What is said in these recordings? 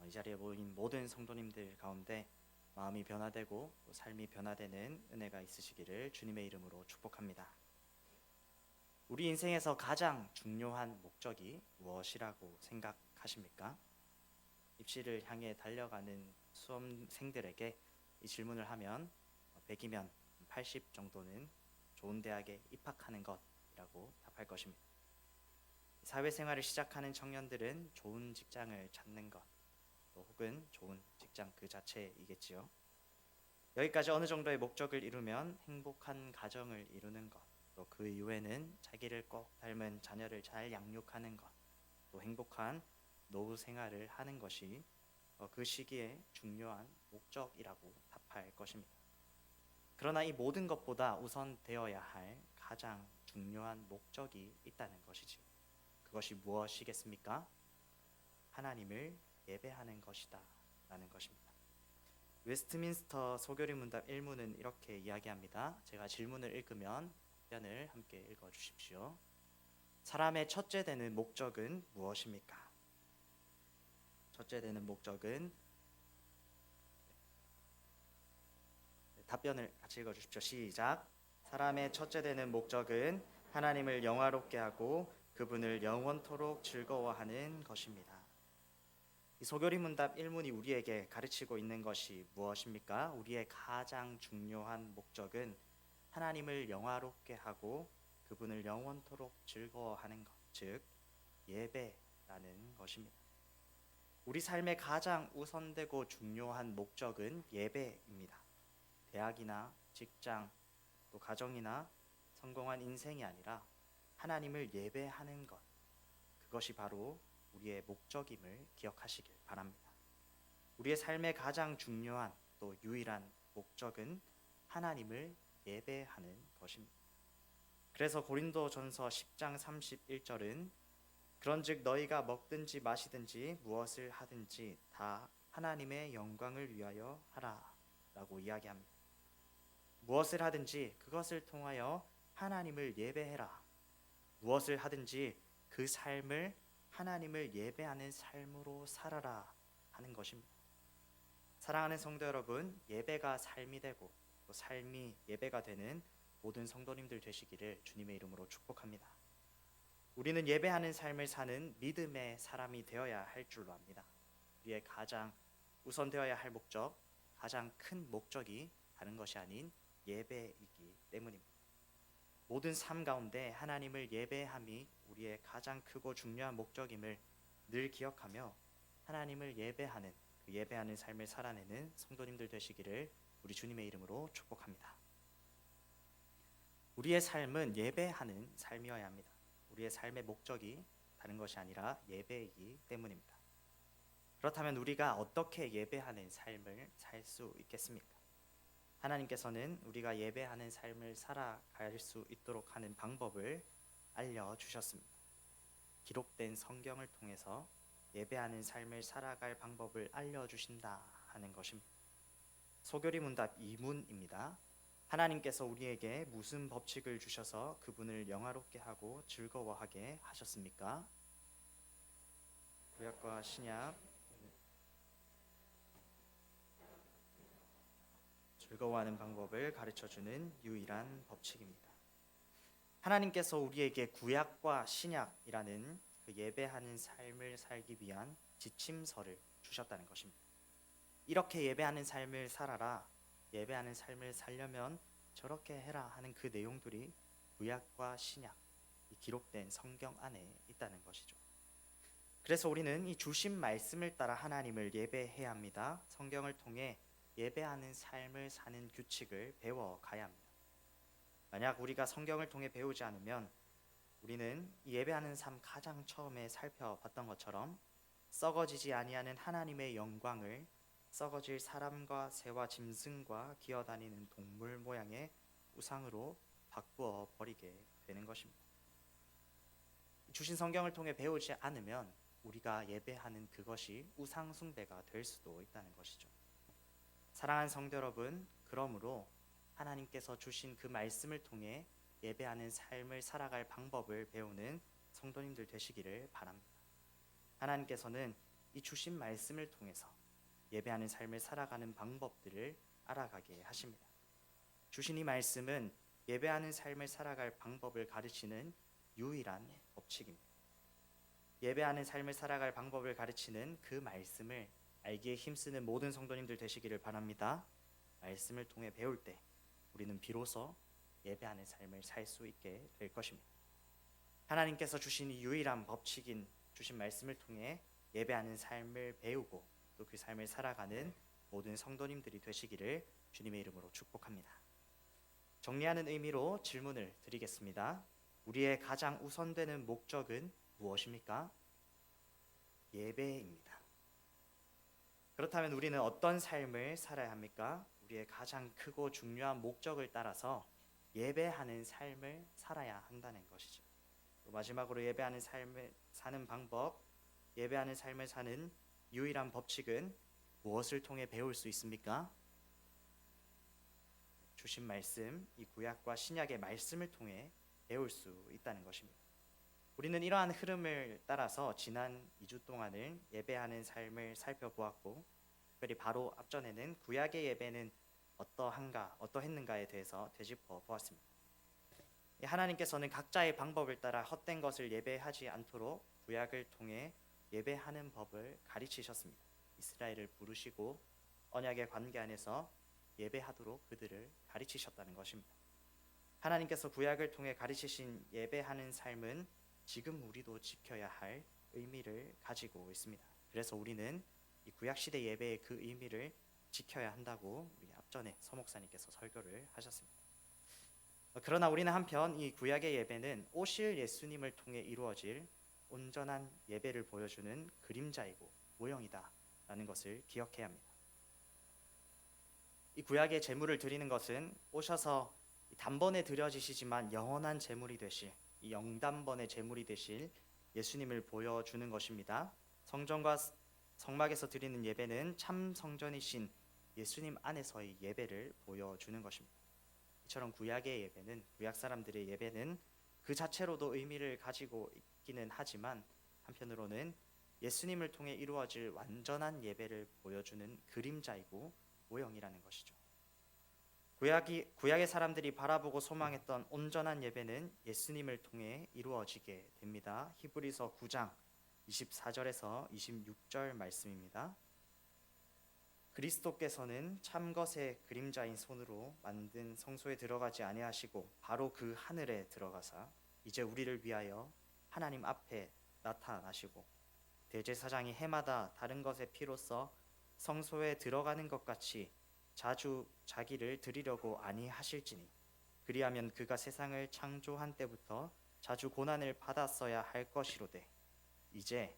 이 자리에 모인 모든 성도님들 가운데 마음이 변화되고 또 삶이 변화되는 은혜가 있으시기를 주님의 이름으로 축복합니다. 우리 인생에서 가장 중요한 목적이 무엇이라고 생각하십니까? 입시를 향해 달려가는 수험생들에게 이 질문을 하면 100이면 80 정도는 좋은 대학에 입학하는 것이라고 답할 것입니다. 사회생활을 시작하는 청년들은 좋은 직장을 찾는 것, 또 혹은 좋은 직장 그 자체이겠지요. 여기까지 어느 정도의 목적을 이루면 행복한 가정을 이루는 것, 또 그 이후에는 자기를 꼭 닮은 자녀를 잘 양육하는 것, 또 행복한 노후 생활을 하는 것이 그 시기에 중요한 목적이라고 답할 것입니다. 그러나 이 모든 것보다 우선되어야 할 가장 중요한 목적이 있다는 것이지요. 그것이 무엇이겠습니까? 하나님을 예배하는 것이다 라는 것입니다. 웨스트민스터 소교리 문답 1문은 이렇게 이야기합니다. 제가 질문을 읽으면 답변을 함께 읽어주십시오. 사람의 첫째 되는 목적은 무엇입니까? 첫째 되는 목적은, 답변을 같이 읽어주십시오. 시작. 사람의 첫째 되는 목적은 하나님을 영화롭게 하고 그분을 영원토록 즐거워하는 것입니다. 이 소교리 문답 1문이 우리에게 가르치고 있는 것이 무엇입니까? 우리의 가장 중요한 목적은 하나님을 영화롭게 하고 그분을 영원토록 즐거워하는 것, 즉 예배라는 것입니다. 우리 삶의 가장 우선되고 중요한 목적은 예배입니다. 대학이나 직장, 또 가정이나 성공한 인생이 아니라 하나님을 예배하는 것, 그것이 바로 우리의 목적임을 기억하시길 바랍니다. 우리의 삶의 가장 중요한 또 유일한 목적은 하나님을 예배하는 것입니다. 그래서 고린도전서 10장 31절은 그런즉 너희가 먹든지 마시든지 무엇을 하든지 다 하나님의 영광을 위하여 하라 라고 이야기합니다. 무엇을 하든지 그것을 통하여 하나님을 예배해라. 무엇을 하든지 그 삶을 하나님을 예배하는 삶으로 살아라 하는 것입니다. 사랑하는 성도 여러분, 예배가 삶이 되고 또 삶이 예배가 되는 모든 성도님들 되시기를 주님의 이름으로 축복합니다. 우리는 예배하는 삶을 사는 믿음의 사람이 되어야 할 줄로 압니다. 우리의 가장 우선되어야 할 목적, 가장 큰 목적이 다른 것이 아닌 예배이기 때문입니다. 모든 삶 가운데 하나님을 예배함이 우리의 가장 크고 중요한 목적임을 늘 기억하며 하나님을 예배하는 그 예배하는 삶을 살아내는 성도님들 되시기를 우리 주님의 이름으로 축복합니다. 우리의 삶은 예배하는 삶이어야 합니다. 우리의 삶의 목적이 다른 것이 아니라 예배이기 때문입니다. 그렇다면 우리가 어떻게 예배하는 삶을 살 수 있겠습니까? 하나님께서는 우리가 예배하는 삶을 살아갈 수 있도록 하는 방법을 알려주셨습니다. 기록된 성경을 통해서 예배하는 삶을 살아갈 방법을 알려주신다 하는 것입니다. 소교리 문답 2문입니다. 하나님께서 우리에게 무슨 법칙을 주셔서 그분을 영화롭게 하고 즐거워하게 하셨습니까? 구약과 신약 즐거워하는 방법을 가르쳐주는 유일한 법칙입니다. 하나님께서 우리에게 구약과 신약이라는 그 예배하는 삶을 살기 위한 지침서를 주셨다는 것입니다. 이렇게 예배하는 삶을 살아라, 예배하는 삶을 살려면 저렇게 해라 하는 그 내용들이 구약과 신약, 이 기록된 성경 안에 있다는 것이죠. 그래서 우리는 이 주신 말씀을 따라 하나님을 예배해야 합니다. 성경을 통해 예배하는 삶을 사는 규칙을 배워가야 합니다. 만약 우리가 성경을 통해 배우지 않으면 우리는 이 예배하는 삶 가장 처음에 살펴봤던 것처럼 썩어지지 아니하는 하나님의 영광을 썩어질 사람과 새와 짐승과 기어다니는 동물 모양의 우상으로 바꾸어 버리게 되는 것입니다. 주신 성경을 통해 배우지 않으면 우리가 예배하는 그것이 우상 숭배가 될 수도 있다는 것이죠. 사랑하는 성도 여러분, 그러므로 하나님께서 주신 그 말씀을 통해 예배하는 삶을 살아갈 방법을 배우는 성도님들 되시기를 바랍니다. 하나님께서는 이 주신 말씀을 통해서 예배하는 삶을 살아가는 방법들을 알아가게 하십니다. 주신 이 말씀은 예배하는 삶을 살아갈 방법을 가르치는 유일한 법칙입니다. 예배하는 삶을 살아갈 방법을 가르치는 그 말씀을 알기에 힘쓰는 모든 성도님들 되시기를 바랍니다. 말씀을 통해 배울 때 우리는 비로소 예배하는 삶을 살 수 있게 될 것입니다. 하나님께서 주신 이 유일한 법칙인 주신 말씀을 통해 예배하는 삶을 배우고 또 그 삶을 살아가는 모든 성도님들이 되시기를 주님의 이름으로 축복합니다. 정리하는 의미로 질문을 드리겠습니다. 우리의 가장 우선되는 목적은 무엇입니까? 예배입니다. 그렇다면 우리는 어떤 삶을 살아야 합니까? 우리의 가장 크고 중요한 목적을 따라서 예배하는 삶을 살아야 한다는 것이죠. 또 마지막으로 예배하는 삶을 사는 방법, 예배하는 삶을 사는 유일한 법칙은 무엇을 통해 배울 수 있습니까? 주신 말씀, 이 구약과 신약의 말씀을 통해 배울 수 있다는 것입니다. 우리는 이러한 흐름을 따라서 지난 2주 동안을 예배하는 삶을 살펴보았고, 특별히 바로 앞전에는 구약의 예배는 어떠했는가에 대해서 되짚어 보았습니다. 하나님께서는 각자의 방법을 따라 헛된 것을 예배하지 않도록 구약을 통해 예배하는 법을 가르치셨습니다. 이스라엘을 부르시고 언약의 관계 안에서 예배하도록 그들을 가르치셨다는 것입니다. 하나님께서 구약을 통해 가르치신 예배하는 삶은 지금 우리도 지켜야 할 의미를 가지고 있습니다. 그래서 우리는 이 구약시대 예배의 그 의미를 지켜야 한다고 우리 앞전에 서목사님께서 설교를 하셨습니다. 그러나 우리는 한편 이 구약의 예배는 오실 예수님을 통해 이루어질 온전한 예배를 보여주는 그림자이고 모형이다 라는 것을 기억해야 합니다. 이 구약의 제물을 드리는 것은 오셔서 단번에 드려지시지만 영원한 제물이 되실 이 영단번의 제물이 되실 예수님을 보여주는 것입니다. 성전과 성막에서 드리는 예배는 참 성전이신 예수님 안에서의 예배를 보여주는 것입니다. 이처럼 구약의 예배는, 구약 사람들의 예배는 그 자체로도 의미를 가지고 있기는 하지만 한편으로는 예수님을 통해 이루어질 완전한 예배를 보여주는 그림자이고 모형이라는 것이죠. 구약의 사람들이 바라보고 소망했던 온전한 예배는 예수님을 통해 이루어지게 됩니다. 히브리서 9장 24절에서 26절 말씀입니다. 그리스도께서는 참것의 그림자인 손으로 만든 성소에 들어가지 아니하시고 바로 그 하늘에 들어가사 이제 우리를 위하여 하나님 앞에 나타나시고 대제사장이 해마다 다른 것의 피로써 성소에 들어가는 것 같이 자주 자기를 드리려고 아니하실지니 그리하면 그가 세상을 창조한 때부터 자주 고난을 받았어야 할 것이로되 이제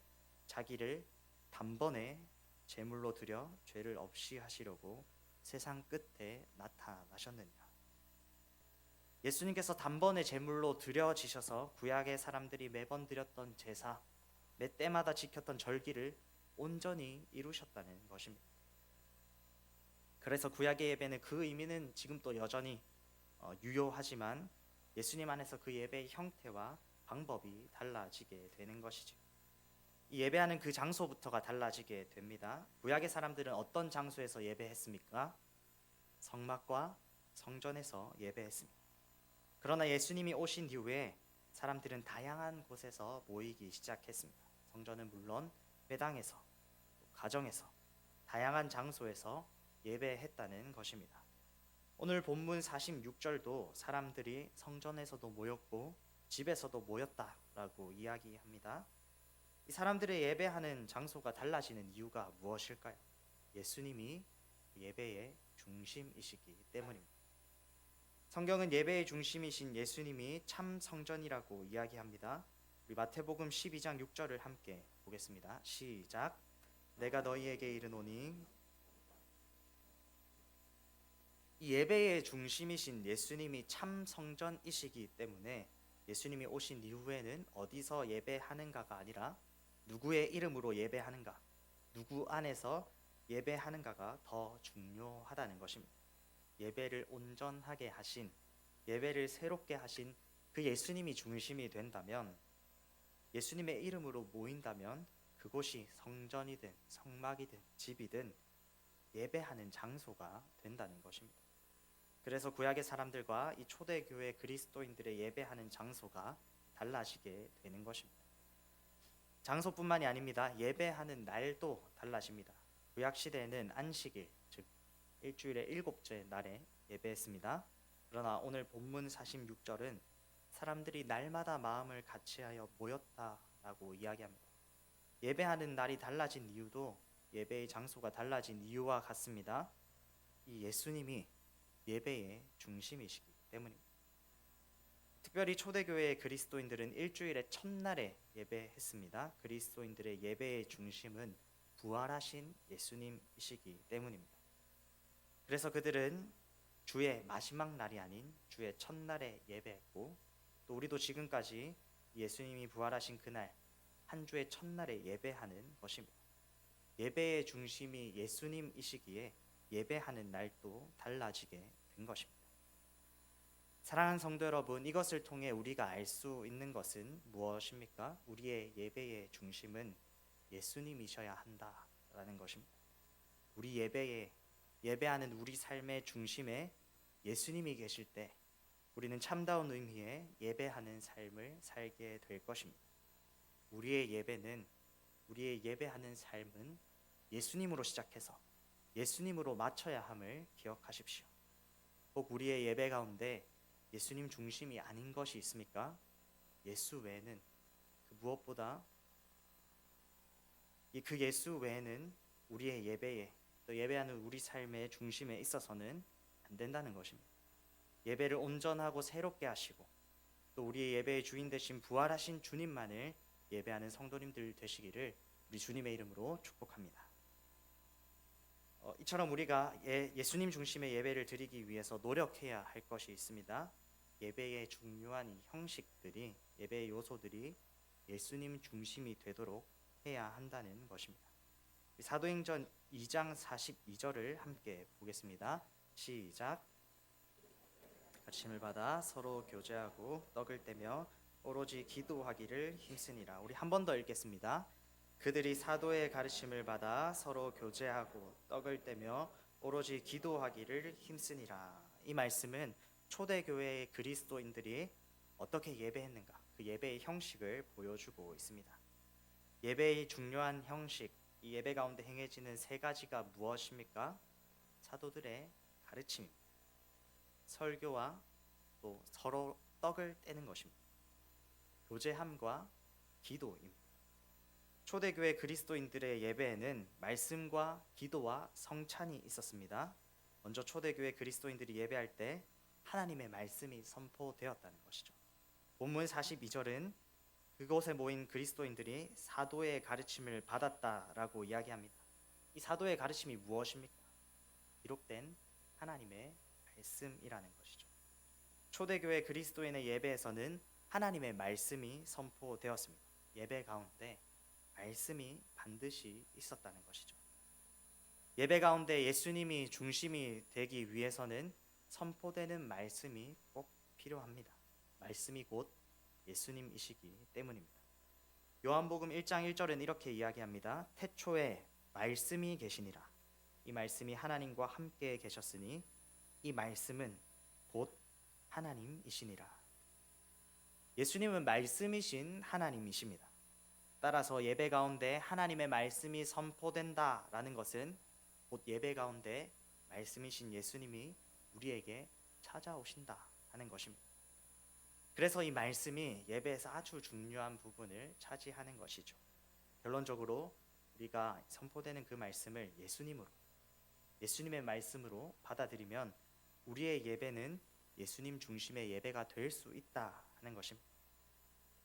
자기를 단번에 제물로 드려 죄를 없이 하시려고 세상 끝에 나타나셨느니라. 예수님께서 단번에 제물로 드려지셔서 구약의 사람들이 매번 드렸던 제사, 매 때마다 지켰던 절기를 온전히 이루셨다는 것입니다. 그래서 구약의 예배는 그 의미는 지금 또 여전히 유효하지만 예수님 안에서 그 예배의 형태와 방법이 달라지게 되는 것이죠. 이 예배하는 그 장소부터가 달라지게 됩니다. 구약의 사람들은 어떤 장소에서 예배했습니까? 성막과 성전에서 예배했습니다. 그러나 예수님이 오신 이후에 사람들은 다양한 곳에서 모이기 시작했습니다. 성전은 물론 회당에서, 가정에서, 다양한 장소에서 예배했다는 것입니다. 오늘 본문 46절도 사람들이 성전에서도 모였고 집에서도 모였다라고 이야기합니다. 이 사람들의 예배하는 장소가 달라지는 이유가 무엇일까요? 예수님이 예배의 중심이시기 때문입니다. 성경은 예배의 중심이신 예수님이 참 성전이라고 이야기합니다. 우리 마태복음 12장 6절을 함께 보겠습니다. 시작. 내가 너희에게 이르노니 이 예배의 중심이신 예수님이 참 성전이시기 때문에 예수님이 오신 이후에는 어디서 예배하는가가 아니라 누구의 이름으로 예배하는가, 누구 안에서 예배하는가가 더 중요하다는 것입니다. 예배를 온전하게 하신, 예배를 새롭게 하신 그 예수님이 중심이 된다면, 예수님의 이름으로 모인다면 그곳이 성전이든 성막이든 집이든 예배하는 장소가 된다는 것입니다. 그래서 구약의 사람들과 이 초대교회 그리스도인들의 예배하는 장소가 달라지게 되는 것입니다. 장소뿐만이 아닙니다. 예배하는 날도 달라집니다. 구약 시대에는 안식일, 즉 일주일의 일곱째 날에 예배했습니다. 그러나 오늘 본문 46절은 사람들이 날마다 마음을 같이하여 모였다라고 이야기합니다. 예배하는 날이 달라진 이유도 예배의 장소가 달라진 이유와 같습니다. 이 예수님이 예배의 중심이시기 때문입니다. 특별히 초대교회의 그리스도인들은 일주일의 첫날에 예배했습니다. 그리스도인들의 예배의 중심은 부활하신 예수님이시기 때문입니다. 그래서 그들은 주의 마지막 날이 아닌 주의 첫날에 예배했고, 또 우리도 지금까지 예수님이 부활하신 그날 한 주의 첫날에 예배하는 것입니다. 예배의 중심이 예수님이시기에 예배하는 날도 달라지게 된 것입니다. 사랑하는 성도 여러분, 이것을 통해 우리가 알 수 있는 것은 무엇입니까? 우리의 예배의 중심은 예수님이셔야 한다라는 것입니다. 우리 예배하는 우리 삶의 중심에 예수님이 계실 때 우리는 참다운 의미의 예배하는 삶을 살게 될 것입니다. 우리의 예배하는 삶은 예수님으로 시작해서 예수님으로 마쳐야 함을 기억하십시오. 혹 우리의 예배 가운데 예수님 중심이 아닌 것이 있습니까? 예수 외에는 무엇보다 그 예수 외에는 우리의 예배에 또 예배하는 우리 삶의 중심에 있어서는 안 된다는 것입니다. 예배를 온전하고 새롭게 하시고 또 우리의 예배의 주인 되신 부활하신 주님만을 예배하는 성도님들 되시기를 우리 주님의 이름으로 축복합니다. 이처럼 우리가 예수님 중심의 예배를 드리기 위해서 노력해야 할 것이 있습니다. 예배의 중요한 이 형식들이, 예배의 요소들이 예수님 중심이 되도록 해야 한다는 것입니다. 사도행전 2장 42절을 함께 보겠습니다. 시작. 가르침을 받아 서로 교제하고 떡을 떼며 오로지 기도하기를 힘쓰니라. 우리 한 번 더 읽겠습니다. 그들이 사도의 가르침을 받아 서로 교제하고 떡을 떼며 오로지 기도하기를 힘쓰니라. 이 말씀은 초대교회의 그리스도인들이 어떻게 예배했는가, 그 예배의 형식을 보여주고 있습니다. 예배의 중요한 형식, 이 예배 가운데 행해지는 세 가지가 무엇입니까? 사도들의 가르침입니다. 설교와 또 서로 떡을 떼는 것입니다. 교제함과 기도입니다. 초대교회 그리스도인들의 예배에는 말씀과 기도와 성찬이 있었습니다. 먼저 초대교회 그리스도인들이 예배할 때 하나님의 말씀이 선포되었다는 것이죠. 본문 42절은 그곳에 모인 그리스도인들이 사도의 가르침을 받았다라고 이야기합니다. 이 사도의 가르침이 무엇입니까? 기록된 하나님의 말씀이라는 것이죠. 초대교회 그리스도인의 예배에서는 하나님의 말씀이 선포되었습니다. 예배 가운데 말씀이 반드시 있었다는 것이죠. 예배 가운데 예수님이 중심이 되기 위해서는 선포되는 말씀이 꼭 필요합니다. 말씀이 곧 예수님이시기 때문입니다. 요한복음 1장 1절은 이렇게 이야기합니다. 태초에 말씀이 계시니라. 이 말씀이 하나님과 함께 계셨으니 이 말씀은 곧 하나님이시니라. 예수님은 말씀이신 하나님이십니다. 따라서 예배 가운데 하나님의 말씀이 선포된다라는 것은 곧 예배 가운데 말씀이신 예수님이 우리에게 찾아오신다 하는 것입니다. 그래서 이 말씀이 예배에서 아주 중요한 부분을 차지하는 것이죠. 결론적으로 우리가 선포되는 그 말씀을 예수님의 말씀으로 받아들이면 우리의 예배는 예수님 중심의 예배가 될 수 있다 하는 것입니다.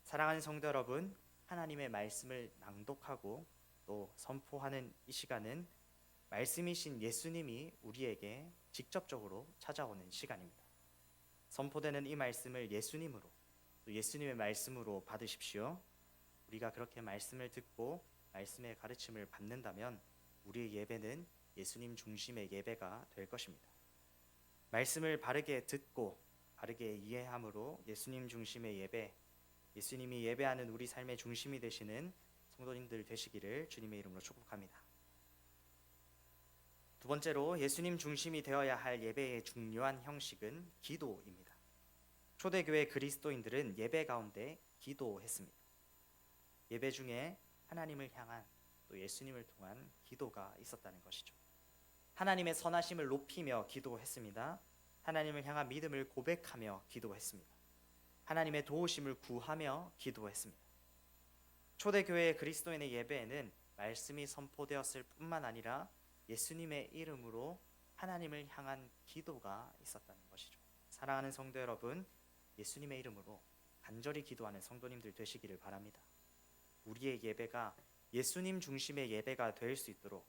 사랑하는 성도 여러분, 하나님의 말씀을 낭독하고 또 선포하는 이 시간은 말씀이신 예수님이 우리에게 직접적으로 찾아오는 시간입니다. 선포되는 이 말씀을 예수님으로, 또 예수님의 말씀으로 받으십시오. 우리가 그렇게 말씀을 듣고 말씀의 가르침을 받는다면 우리의 예배는 예수님 중심의 예배가 될 것입니다. 말씀을 바르게 듣고 바르게 이해함으로 예수님 중심의 예배, 예수님이 예배하는 우리 삶의 중심이 되시는 성도님들 되시기를 주님의 이름으로 축복합니다. 두 번째로 예수님 중심이 되어야 할 예배의 중요한 형식은 기도입니다. 초대교회 그리스도인들은 예배 가운데 기도했습니다. 예배 중에 하나님을 향한 또 예수님을 통한 기도가 있었다는 것이죠. 하나님의 선하심을 높이며 기도했습니다. 하나님을 향한 믿음을 고백하며 기도했습니다. 하나님의 도우심을 구하며 기도했습니다. 초대교회 그리스도인의 예배에는 말씀이 선포되었을 뿐만 아니라 예수님의 이름으로 하나님을 향한 기도가 있었다는 것이죠. 사랑하는 성도 여러분, 예수님의 이름으로 간절히 기도하는 성도님들 되시기를 바랍니다. 우리의 예배가 예수님 중심의 예배가 될 수 있도록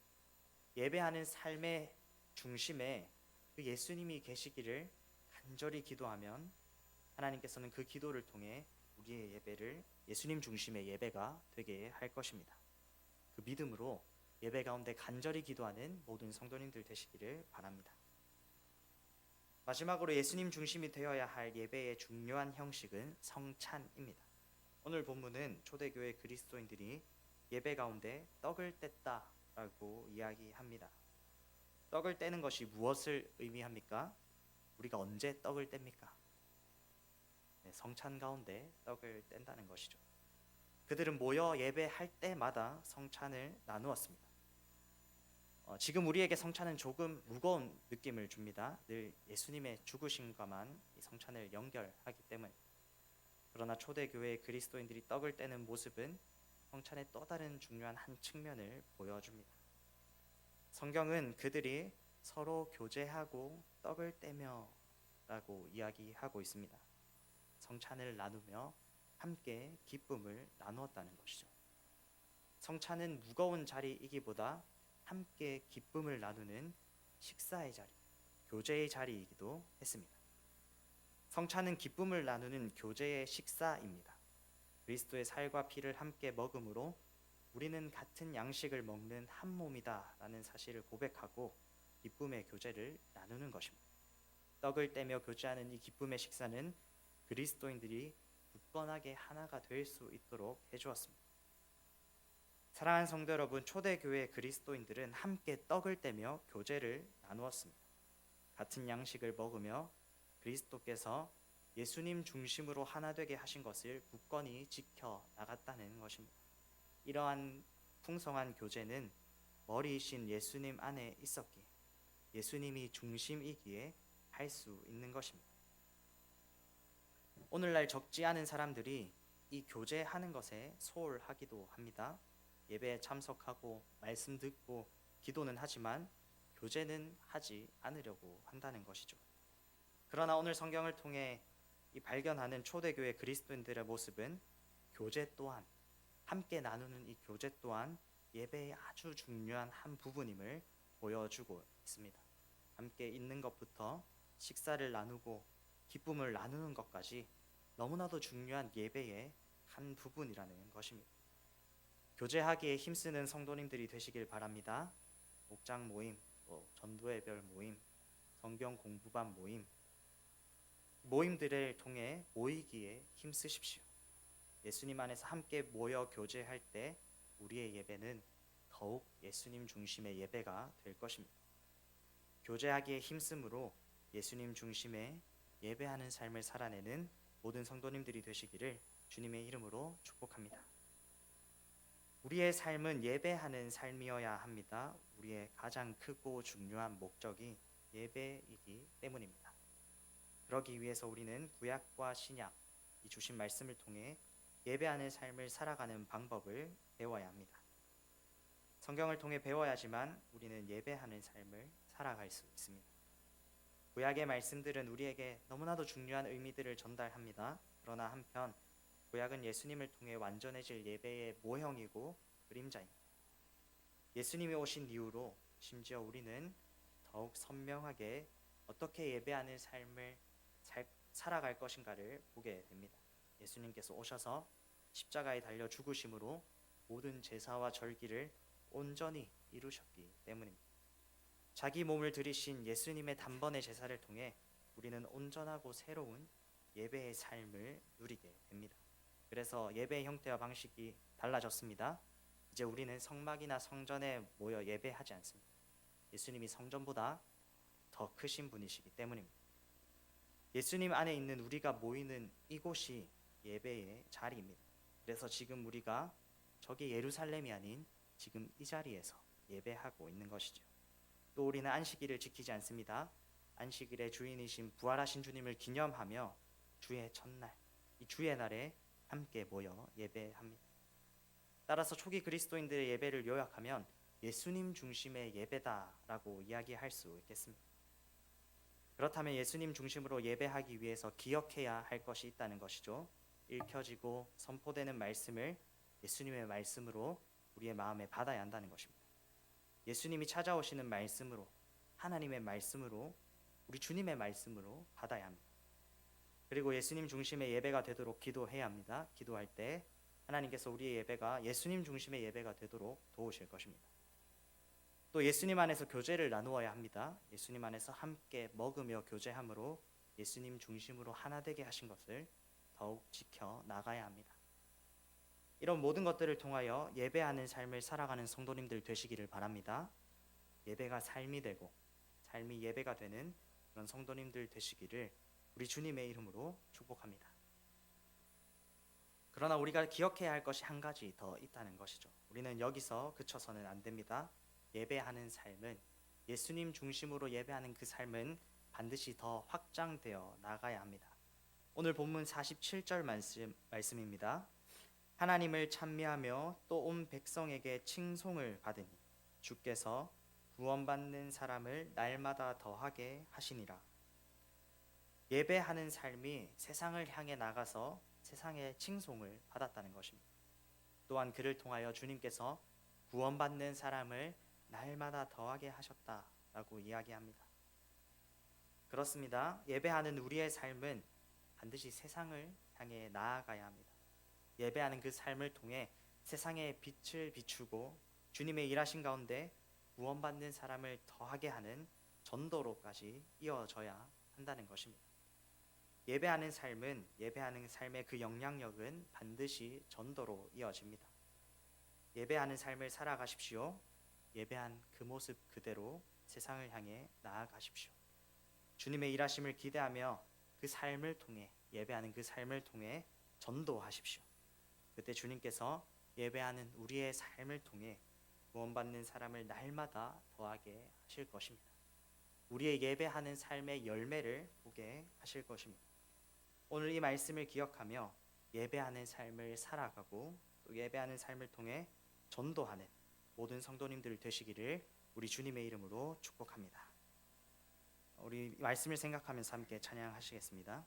예배하는 삶의 중심에 그 예수님이 계시기를 간절히 기도하면 하나님께서는 그 기도를 통해 우리의 예배를 예수님 중심의 예배가 되게 할 것입니다. 그 믿음으로 예배 가운데 간절히 기도하는 모든 성도님들 되시기를 바랍니다. 마지막으로 예수님 중심이 되어야 할 예배의 중요한 형식은 성찬입니다. 오늘 본문은 초대교회 그리스도인들이 예배 가운데 떡을 뗐다라고 이야기합니다. 떡을 떼는 것이 무엇을 의미합니까? 우리가 언제 떡을 뗍니까? 성찬 가운데 떡을 뗀다는 것이죠. 그들은 모여 예배할 때마다 성찬을 나누었습니다. 지금 우리에게 성찬은 조금 무거운 느낌을 줍니다. 늘 예수님의 죽으심과만 이 성찬을 연결하기 때문에. 그러나 초대교회 그리스도인들이 떡을 떼는 모습은 성찬의 또 다른 중요한 한 측면을 보여줍니다. 성경은 그들이 서로 교제하고 떡을 떼며 라고 이야기하고 있습니다. 성찬을 나누며 함께 기쁨을 나누었다는 것이죠. 성찬은 무거운 자리이기보다 함께 기쁨을 나누는 식사의 자리, 교제의 자리이기도 했습니다. 성찬은 기쁨을 나누는 교제의 식사입니다. 그리스도의 살과 피를 함께 먹음으로 우리는 같은 양식을 먹는 한 몸이다 라는 사실을 고백하고 기쁨의 교제를 나누는 것입니다. 떡을 떼며 교제하는 이 기쁨의 식사는 그리스도인들이 굳건하게 하나가 될 수 있도록 해주었습니다. 사랑하는 성도 여러분, 초대교회 그리스도인들은 함께 떡을 떼며 교제를 나누었습니다. 같은 양식을 먹으며 그리스도께서 예수님 중심으로 하나 되게 하신 것을 굳건히 지켜 나갔다는 것입니다. 이러한 풍성한 교제는 머리이신 예수님 안에 있었기에 예수님이 중심이기에 할 수 있는 것입니다. 오늘날 적지 않은 사람들이 이 교제하는 것에 소홀하기도 합니다. 예배에 참석하고 말씀 듣고 기도는 하지만 교제는 하지 않으려고 한다는 것이죠. 그러나 오늘 성경을 통해 이 발견하는 초대교회 그리스도인들의 모습은 교제 또한, 함께 나누는 이 교제 또한 예배의 아주 중요한 한 부분임을 보여주고 있습니다. 함께 있는 것부터 식사를 나누고 기쁨을 나누는 것까지 너무나도 중요한 예배의 한 부분이라는 것입니다. 교제하기에 힘쓰는 성도님들이 되시길 바랍니다. 목장 모임, 또 전도예별 모임, 성경 공부반 모임, 모임들을 통해 모이기에 힘쓰십시오. 예수님 안에서 함께 모여 교제할 때 우리의 예배는 더욱 예수님 중심의 예배가 될 것입니다. 교제하기에 힘쓰므로 예수님 중심의 예배하는 삶을 살아내는 모든 성도님들이 되시기를 주님의 이름으로 축복합니다. 우리의 삶은 예배하는 삶이어야 합니다. 우리의 가장 크고 중요한 목적이 예배이기 때문입니다. 그러기 위해서 우리는 구약과 신약, 이 주신 말씀을 통해 예배하는 삶을 살아가는 방법을 배워야 합니다. 성경을 통해 배워야지만 우리는 예배하는 삶을 살아갈 수 있습니다. 구약의 말씀들은 우리에게 너무나도 중요한 의미들을 전달합니다. 그러나 한편 구약은 예수님을 통해 완전해질 예배의 모형이고 그림자입니다. 예수님이 오신 이후로 심지어 우리는 더욱 선명하게 어떻게 예배하는 삶을 살아갈 것인가를 보게 됩니다. 예수님께서 오셔서 십자가에 달려 죽으심으로 모든 제사와 절기를 온전히 이루셨기 때문입니다. 자기 몸을 들이신 예수님의 단번의 제사를 통해 우리는 온전하고 새로운 예배의 삶을 누리게 됩니다. 그래서 예배의 형태와 방식이 달라졌습니다. 이제 우리는 성막이나 성전에 모여 예배하지 않습니다. 예수님이 성전보다 더 크신 분이시기 때문입니다. 예수님 안에 있는 우리가 모이는 이곳이 예배의 자리입니다. 그래서 지금 우리가 저기 예루살렘이 아닌 지금 이 자리에서 예배하고 있는 것이죠. 또 우리는 안식일을 지키지 않습니다. 안식일의 주인이신 부활하신 주님을 기념하며 주의 첫날, 이 주의 날에 함께 모여 예배합니다. 따라서 초기 그리스도인들의 예배를 요약하면 예수님 중심의 예배다라고 이야기할 수 있겠습니다. 그렇다면 예수님 중심으로 예배하기 위해서 기억해야 할 것이 있다는 것이죠. 읽혀지고 선포되는 말씀을 예수님의 말씀으로 우리의 마음에 받아야 한다는 것입니다. 예수님이 찾아오시는 말씀으로, 하나님의 말씀으로, 우리 주님의 말씀으로 받아야 합니다. 그리고 예수님 중심의 예배가 되도록 기도해야 합니다. 기도할 때 하나님께서 우리의 예배가 예수님 중심의 예배가 되도록 도우실 것입니다. 또 예수님 안에서 교제를 나누어야 합니다. 예수님 안에서 함께 먹으며 교제함으로 예수님 중심으로 하나 되게 하신 것을 더욱 지켜 나가야 합니다. 이런 모든 것들을 통하여 예배하는 삶을 살아가는 성도님들 되시기를 바랍니다. 예배가 삶이 되고 삶이 예배가 되는 그런 성도님들 되시기를 우리 주님의 이름으로 축복합니다. 그러나 우리가 기억해야 할 것이 한 가지 더 있다는 것이죠. 우리는 여기서 그쳐서는 안 됩니다. 예배하는 삶은, 예수님 중심으로 예배하는 그 삶은 반드시 더 확장되어 나가야 합니다. 오늘 본문 47절 말씀입니다. 하나님을 찬미하며 또 온 백성에게 칭송을 받으니 주께서 구원받는 사람을 날마다 더하게 하시니라. 예배하는 삶이 세상을 향해 나가서 세상의 칭송을 받았다는 것입니다. 또한 그를 통하여 주님께서 구원받는 사람을 날마다 더하게 하셨다라고 이야기합니다. 그렇습니다. 예배하는 우리의 삶은 반드시 세상을 향해 나아가야 합니다. 예배하는 그 삶을 통해 세상의 빛을 비추고 주님의 일하신 가운데 구원받는 사람을 더하게 하는 전도로까지 이어져야 한다는 것입니다. 예배하는 삶은, 예배하는 삶의 그 영향력은 반드시 전도로 이어집니다. 예배하는 삶을 살아가십시오. 예배한 그 모습 그대로 세상을 향해 나아가십시오. 주님의 일하심을 기대하며 그 삶을 통해, 예배하는 그 삶을 통해 전도하십시오. 그때 주님께서 예배하는 우리의 삶을 통해 구원받는 사람을 날마다 더하게 하실 것입니다. 우리의 예배하는 삶의 열매를 보게 하실 것입니다. 오늘 이 말씀을 기억하며 예배하는 삶을 살아가고 또 예배하는 삶을 통해 전도하는 모든 성도님들 되시기를 우리 주님의 이름으로 축복합니다. 우리 말씀을 생각하면서 함께 찬양하시겠습니다.